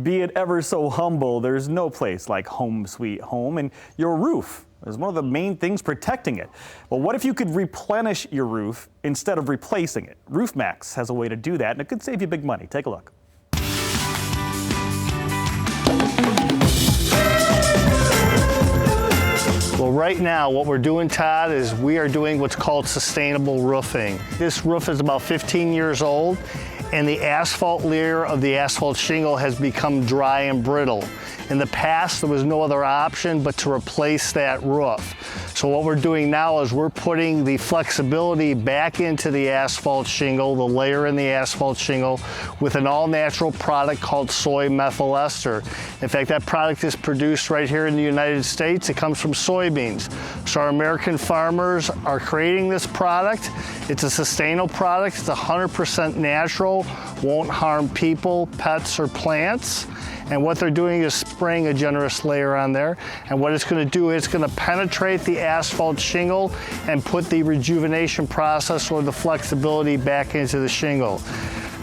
Be it ever so humble, there's no place like home sweet home, and your roof is one of the main things protecting it. Well, what if you could replenish your roof instead of replacing it? Maxx has a way to do that, and it could save you big money. Take a look. Well, right now, what we're doing, Todd, is we are doing what's called sustainable roofing. This roof is about 15 years old, and the asphalt layer of the asphalt shingle has become dry and brittle. In the past, there was no other option but to replace that roof. So what we're doing now is we're putting the flexibility back into the asphalt shingle, the layer in the asphalt shingle, with an all-natural product called soy methyl ester. In fact, that product is produced right here in the United States. It comes from soybeans. So our American farmers are creating this product. It's a sustainable product. It's 100% natural, won't harm people, pets, or plants. And what they're doing is spraying a generous layer on there. And what it's going to do, it's going to penetrate the asphalt shingle and put the rejuvenation process or the flexibility back into the shingle.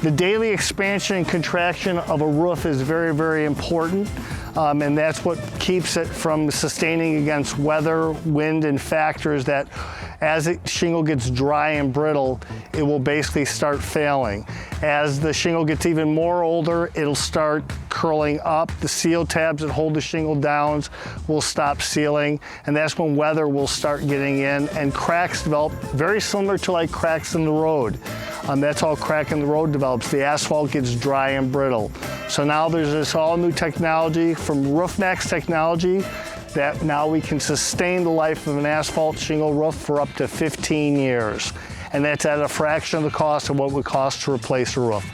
The daily expansion and contraction of a roof is very, very important. And that's what keeps it from sustaining against weather, wind, and factors that as the shingle gets dry and brittle, it will basically start failing. As the shingle gets even more older, it'll start curling up. The seal tabs that hold the shingle down will stop sealing, and that's when weather will start getting in and cracks develop, very similar to like cracks in the road. That's how a crack in the road develops. The asphalt gets dry and brittle. So now there's this all new technology from Maxx technology that now we can sustain the life of an asphalt shingle roof for up to 15 years. And that's at a fraction of the cost of what it would cost to replace a roof.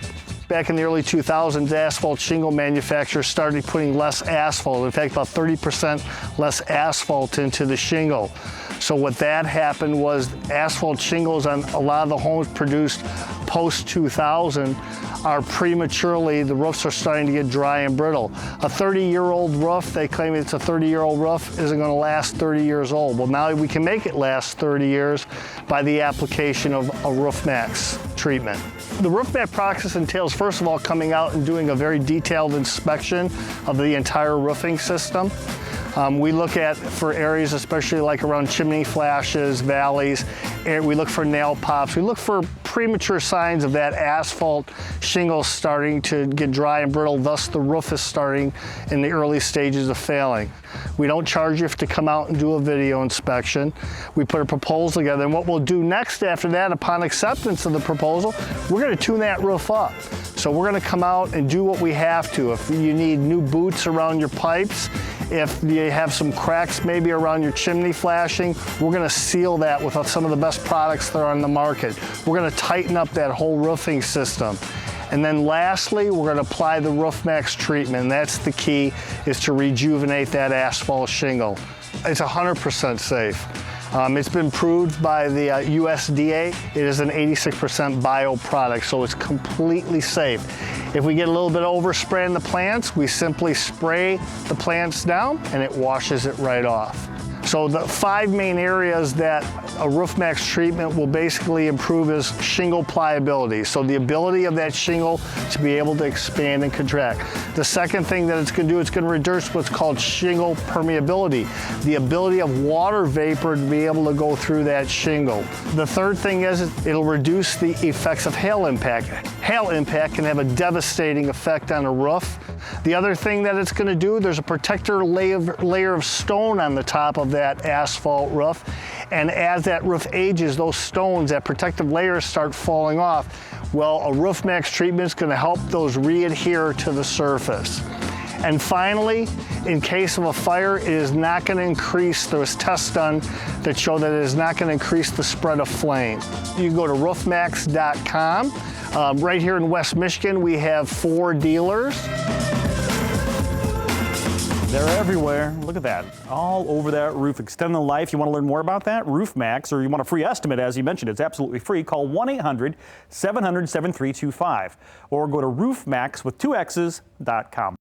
Back in the early 2000s, asphalt shingle manufacturers started putting less asphalt, in fact about 30% less asphalt into the shingle. So what that happened was asphalt shingles on a lot of the homes produced post-2000 are prematurely, the roofs are starting to get dry and brittle. A 30-year-old roof, they claim it's a 30-year-old roof, isn't going to last 30 years old. Well, now we can make it last 30 years by the application of a Maxx treatment. The Maxx process entails, first of all, coming out and doing a very detailed inspection of the entire roofing system. We look at for areas, especially like around chimney flashes, valleys, we look for nail pops. We look for premature signs of that asphalt shingle starting to get dry and brittle, thus the roof is starting in the early stages of failing. We don't charge you to come out and do a video inspection. We put a proposal together, and what we'll do next after that, upon acceptance of the proposal, we're going to tune that roof up. So we're going to come out and do what we have to. If you need new boots around your pipes, if you have some cracks maybe around your chimney flashing, we're going to seal that with some of the best products that are on the market. We're going to tighten up that whole roofing system. And then lastly, we're going to apply the Maxx treatment. And that's the key, is to rejuvenate that asphalt shingle. It's 100% safe. It's been proved by the USDA. It is an 86% bio product, so it's completely safe. If we get a little bit of overspray in the plants, we simply spray the plants down and it washes it right off. So the 5 main areas that a Maxx treatment will basically improve is shingle pliability. So the ability of that shingle to be able to expand and contract. The second thing that it's going to do, it's going to reduce what's called shingle permeability. The ability of water vapor to be able to go through that shingle. The third thing is it'll reduce the effects of hail impact. Hail impact can have a devastating effect on a roof. The other thing that it's going to do, there's a protector layer of stone on the top of that asphalt roof, and as that roof ages, those stones, that protective layers start falling off. Well, a Maxx treatment is going to help those re-adhere to the surface. And finally, in case of a fire, it is not going to increase, there was tests done that show that it is not going to increase the spread of flame. You can go to roofmaxx.com. Right here in West Michigan, we have 4 dealers. They're everywhere. Look at that. All over that roof. Extend the life. You want to learn more about that? Maxx, or you want a free estimate, as you mentioned, it's absolutely free. Call 1-800-700-7325 or go to roofmaxx with 2x's.com.